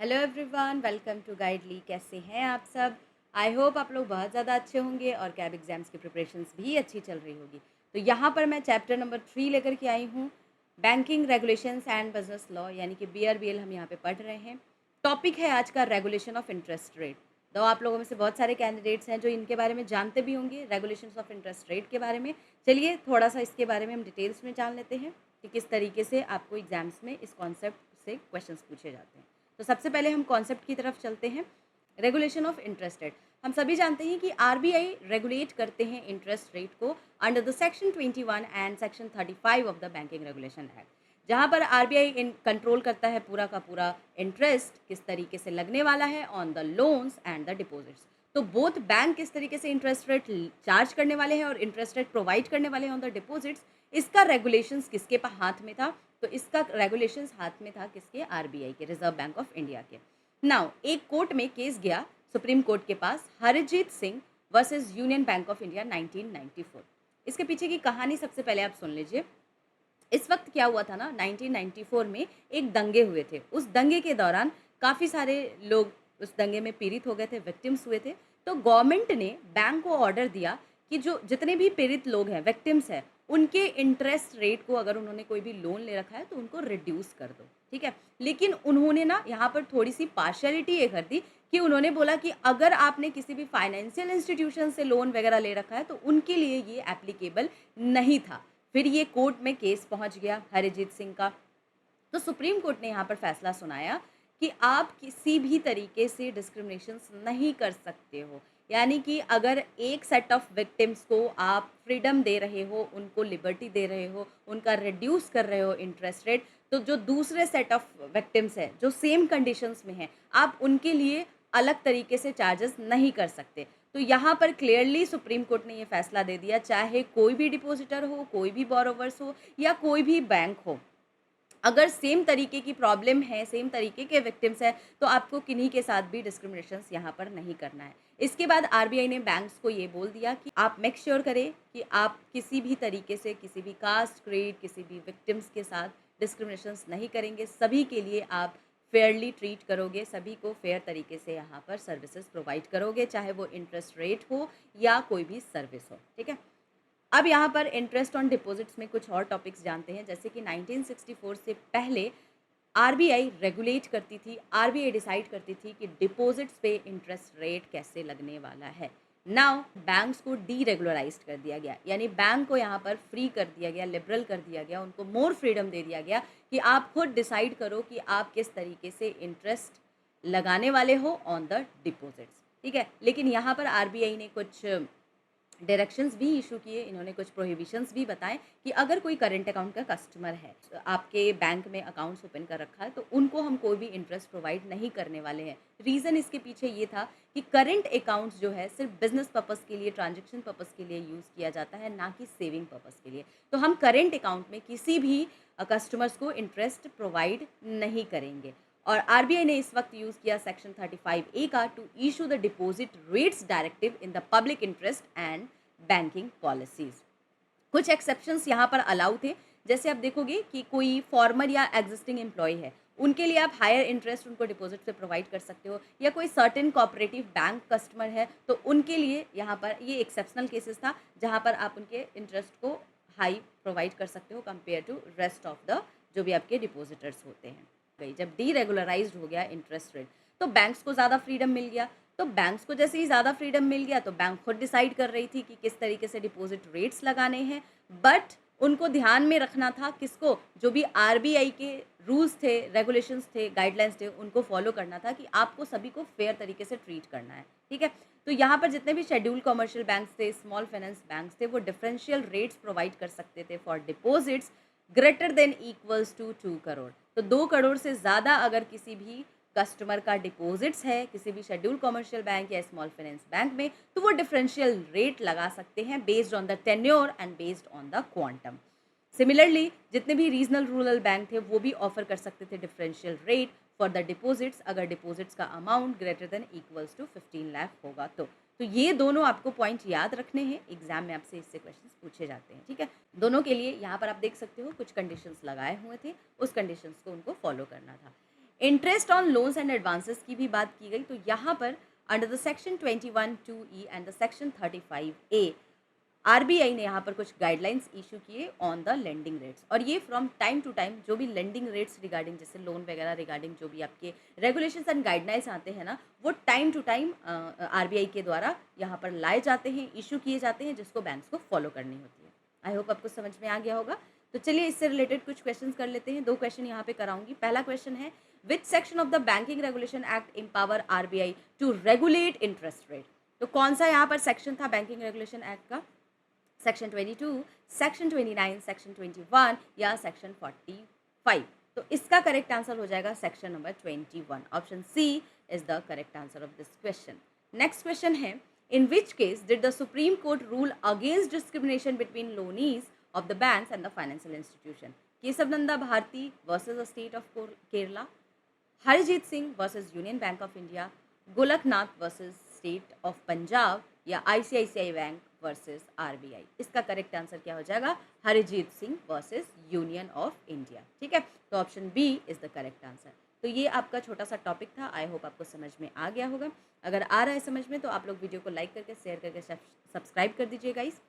Hello everyone, welcome to Guidely. कैसे हैं आप सब? आई होप आप लोग बहुत ज़्यादा अच्छे होंगे और कैब एग्ज़ाम्स की प्रिपरेशंस भी अच्छी चल रही होगी। तो यहाँ पर मैं चैप्टर नंबर 3 लेकर के आई हूँ, banking regulations and business law, यानी कि BRBL हम यहाँ पे पढ़ रहे हैं। टॉपिक है आज का रेगुलेशन ऑफ इंटरेस्ट रेट। तो आप लोगों में से बहुत सारे कैंडिडेट्स हैं जो इनके बारे में जानते भी होंगे, रेगुलेशंस ऑफ इंटरेस्ट रेट के बारे में। चलिए थोड़ा सा इसके बारे में हम डिटेल्स में जान लेते हैं कि किस तरीके से आपको एग्जाम्स में इस कॉन्सेप्ट से क्वेश्चंस पूछे जाते हैं। तो सबसे पहले हम कॉन्सेप्ट की तरफ चलते हैं। रेगुलेशन ऑफ इंटरेस्ट रेट, हम सभी जानते हैं कि आरबीआई रेगुलेट करते हैं इंटरेस्ट रेट को under the section 21 and section 35 of the banking regulation act, जहां पर आरबीआई कंट्रोल करता है पूरा का पूरा इंटरेस्ट किस तरीके से लगने वाला है on the loans and the deposits. तो बोथ बैंक किस तरीके से इंटरेस्ट रेट चार्ज करने वाले हैं और इंटरेस्ट रेट प्रोवाइड करने वाले हैं ऑन द डिपॉजिट्स, इसका रेगुलेशंस किसके हाथ में था? तो इसका रेगुलेशंस हाथ में था किसके? आरबीआई के, रिजर्व बैंक ऑफ इंडिया के। नाउ एक कोर्ट में केस गया सुप्रीम कोर्ट के पास, Harjeet Singh versus Union Bank of India 1994। इसके पीछे की कहानी सबसे पहले आप सुन लीजिए। इस वक्त क्या हुआ था ना, 1994 में एक दंगे हुए थे। उस दंगे के दौरान काफ़ी सारे लोग उस दंगे में पीड़ित हो गए थे, विक्टिम्स हुए थे। तो गवर्नमेंट ने बैंक को ऑर्डर दिया कि जो जितने भी पीड़ित लोग हैं, विक्टिम्स हैं, उनके इंटरेस्ट रेट को, अगर उन्होंने कोई भी लोन ले रखा है तो उनको रिड्यूस कर दो, ठीक है। लेकिन उन्होंने ना यहाँ पर थोड़ी सी पार्शियलिटी ये कर दी कि उन्होंने बोला कि अगर आपने किसी भी फाइनेंशियल इंस्टीट्यूशन से लोन वगैरह ले रखा है तो उनके लिए ये एप्लीकेबल नहीं था। फिर ये कोर्ट में केस पहुंच गया हरजीत सिंह का। तो सुप्रीम कोर्ट ने यहाँ पर फैसला सुनाया कि आप किसी भी तरीके से डिस्क्रिमिनेशन नहीं कर सकते हो। यानी कि अगर एक सेट ऑफ विक्टिम्स को आप फ्रीडम दे रहे हो, उनको लिबर्टी दे रहे हो, उनका रिड्यूस कर रहे हो इंटरेस्ट रेट, तो जो दूसरे सेट ऑफ विक्टिम्स हैं जो सेम कंडीशंस में हैं, आप उनके लिए अलग तरीके से चार्जेस नहीं कर सकते। तो यहाँ पर क्लियरली सुप्रीम कोर्ट ने ये फैसला दे दिया, चाहे कोई भी डिपॉजिटर हो, कोई भी बोरोवर्स हो या कोई भी बैंक हो, अगर सेम तरीके की प्रॉब्लम है, सेम तरीके के विक्टिम्स हैं, तो आपको किन्हीं के साथ भी डिस्क्रिमिनेशंस यहाँ पर नहीं करना है। इसके बाद आरबीआई ने बैंक्स को ये बोल दिया कि आप मेक श्योर करें कि आप किसी भी तरीके से किसी भी कास्ट, क्रेड, किसी भी विक्टिम्स के साथ डिस्क्रिमिनेशंस नहीं करेंगे। सभी के लिए आप फेयरली ट्रीट करोगे, सभी को फेयर तरीके से यहाँ पर सर्विसेज प्रोवाइड करोगे, चाहे वो इंटरेस्ट रेट हो या कोई भी सर्विस हो, ठीक है। अब यहाँ पर इंटरेस्ट ऑन डिपॉजिट्स में कुछ और टॉपिक्स जानते हैं, जैसे कि 1964 से पहले आरबीआई रेगुलेट करती थी, आरबीआई डिसाइड करती थी कि डिपॉजिट्स पे इंटरेस्ट रेट कैसे लगने वाला है। नाउ बैंक्स को डीरेगुलराइज कर दिया गया, यानी बैंक को यहाँ पर फ्री कर दिया गया, लिबरल कर दिया गया, उनको मोर फ्रीडम दे दिया गया कि आप खुद डिसाइड करो कि आप किस तरीके से इंटरेस्ट लगाने वाले हो ऑन द डिपॉजिट्स, ठीक है। लेकिन यहाँ पर आरबीआई ने कुछ डायरेक्शंस भी इशू किए, इन्होंने कुछ प्रोहिबिशंस भी बताएं कि अगर कोई करंट अकाउंट का कस्टमर है, तो आपके बैंक में अकाउंट्स ओपन कर रखा है, तो उनको हम कोई भी इंटरेस्ट प्रोवाइड नहीं करने वाले हैं। रीज़न इसके पीछे ये था कि करंट अकाउंट्स जो है सिर्फ बिजनेस पर्पस के लिए, ट्रांजेक्शन पर्पस के लिए यूज़ किया जाता है, ना कि सेविंग पर्पस के लिए। तो हम करंट अकाउंट में किसी भी कस्टमर्स को इंटरेस्ट प्रोवाइड नहीं करेंगे। और आरबीआई ने इस वक्त यूज़ किया सेक्शन 35A का to issue the deposit rates directive in the public interest and banking policies. कुछ एक्सेप्शंस यहाँ पर अलाउ थे, जैसे आप देखोगे कि कोई फॉर्मर या एग्जिस्टिंग एम्प्लॉय है, उनके लिए आप हायर इंटरेस्ट उनको डिपॉजिट पे प्रोवाइड कर सकते हो, या कोई सर्टेन कोऑपरेटिव बैंक कस्टमर है तो उनके लिए यहाँ पर ये एक्सेप्शनल केसेस था जहाँ पर आप उनके इंटरेस्ट को हाई प्रोवाइड कर सकते हो compare to rest of the जो भी आपके डिपॉजिटर्स होते हैं। गई जब डीरेगुलराइज्ड हो गया इंटरेस्ट रेट, तो बैंक्स को ज़्यादा फ्रीडम मिल गया। तो बैंक्स को जैसे ही ज़्यादा फ्रीडम मिल गया तो बैंक खुद डिसाइड कर रही थी कि किस तरीके से डिपॉजिट रेट्स लगाने हैं, बट उनको ध्यान में रखना था किसको? जो भी आरबीआई के रूल्स थे, रेगुलेशंस थे, गाइडलाइंस थे, उनको फॉलो करना था कि आपको सभी को फेयर तरीके से ट्रीट करना है, ठीक है। तो यहाँ पर जितने भी शेड्यूल कमर्शियल बैंक्स थे, स्मॉल फाइनेंस बैंक्स थे, वो डिफरेंशियल रेट्स प्रोवाइड कर सकते थे for deposits greater than equals to 2 crore. तो 2 करोड़ से ज़्यादा अगर किसी भी कस्टमर का डिपॉजिट्स है किसी भी शेड्यूल कमर्शियल बैंक या स्मॉल फाइनेंस बैंक में, तो वो डिफरेंशियल रेट लगा सकते हैं based on the tenure and based on the quantum. Similarly जितने भी रीजनल रूरल बैंक थे वो भी ऑफर कर सकते थे differential rate for the deposits अगर डिपॉजिट्स का amount greater than equals to 15 lakh होगा। तो ये दोनों आपको पॉइंट याद रखने हैं, एग्जाम में आपसे इससे क्वेश्चंस पूछे जाते हैं, ठीक है। दोनों के लिए यहाँ पर आप देख सकते हो कुछ कंडीशंस लगाए हुए थे, उस कंडीशंस को उनको फॉलो करना था। Interest on loans and advances की भी बात की गई। तो यहाँ पर under the section 21(2)(e) and the section 35(a) RBI ने यहाँ पर कुछ गाइडलाइंस इशू किए ऑन द लेंडिंग रेट्स, और ये फ्रॉम टाइम टू टाइम जो भी लेंडिंग रेट्स रिगार्डिंग जैसे लोन वगैरह रिगार्डिंग जो भी आपके रेगुलेशंस एंड गाइडलाइंस आते हैं ना, वो टाइम टू टाइम आरबीआई के द्वारा यहाँ पर लाए जाते हैं, इशू किए जाते हैं, जिसको बैंक्स को फॉलो करनी होती है। आई होप आपको समझ में आ गया होगा। तो चलिए इससे रिलेटेड कुछ क्वेश्चन कर लेते हैं। 2 क्वेश्चन यहाँ पे कराऊंगी। पहला क्वेश्चन है, which section of the banking regulation act empower RBI to regulate interest rate. तो कौन सा यहाँ पर सेक्शन था बैंकिंग रेगुलेशन एक्ट का? सेक्शन 22, सेक्शन 29, सेक्शन 21 या सेक्शन 45? तो इसका करेक्ट आंसर हो जाएगा section number 21। Option C is the correct answer of this question. Next question है, in which case did the Supreme Court rule against discrimination between loanees of the banks and the financial institution? Kesavananda Bharati versus the State of Kerala, Harjeet Singh versus Union Bank of India, Golaknath versus State of Punjab या ICICI Bank versus RBI? इसका correct answer क्या हो जाएगा? Harjeet Singh versus union of India. ठीक है, तो option B is the correct answer. तो ये आपका छोटा सा टॉपिक था। आई होप आपको समझ में आ गया होगा। अगर आ रहा है समझ में तो आप लोग वीडियो को लाइक करके शेयर करके सब्सक्राइब कर दीजिए गाइस।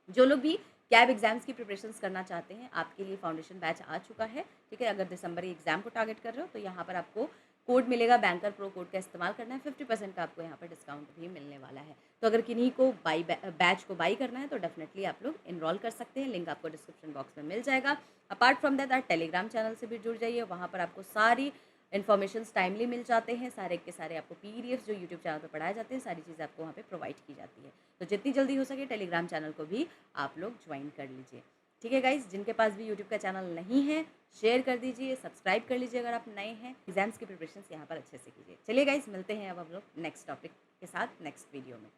जो लोग भी कैब एग्जाम्स की प्रिपरेशंस करना चाहते हैं, आपके लिए फाउंडेशन बैच आ चुका है। ठीक है, अगर दिसंबर एग्जाम को टारगेट कर रहे हो तो यहाँ पर आपको कोड मिलेगा, बैंकर प्रो कोड का इस्तेमाल करना है, 50% का आपको यहाँ पर डिस्काउंट भी मिलने वाला है। तो अगर किन्हीं को बैच को बाई करना है तो डेफिनेटली आप लोग इनरोल कर सकते हैं। लिंक आपको डिस्क्रिप्शन बॉक्स में मिल जाएगा। अपार्ट फ्रॉम दैट, आप टेलीग्राम चैनल से भी जुड़ जाइए, वहाँ पर आपको सारी इन्फॉर्मेशन टाइमली मिल जाते हैं। सारे के सारे आपको पीडीएफ जो यूट्यूब चैनल पर पढ़ाए जाते हैं, सारी चीज़ें आपको वहाँ पे प्रोवाइड की जाती है। तो जितनी जल्दी हो सके टेलीग्राम चैनल को भी आप लोग ज्वाइन कर लीजिए। ठीक है गाइस, जिनके पास भी यूट्यूब का चैनल नहीं है शेयर कर दीजिए, सब्सक्राइब कर लीजिए अगर आप नए हैं। एग्जाम्स की प्रिपरेशन यहाँ पर अच्छे से कीजिए। चलिए गाइस, मिलते हैं अब हम लोग नेक्स्ट टॉपिक के साथ नेक्स्ट वीडियो में।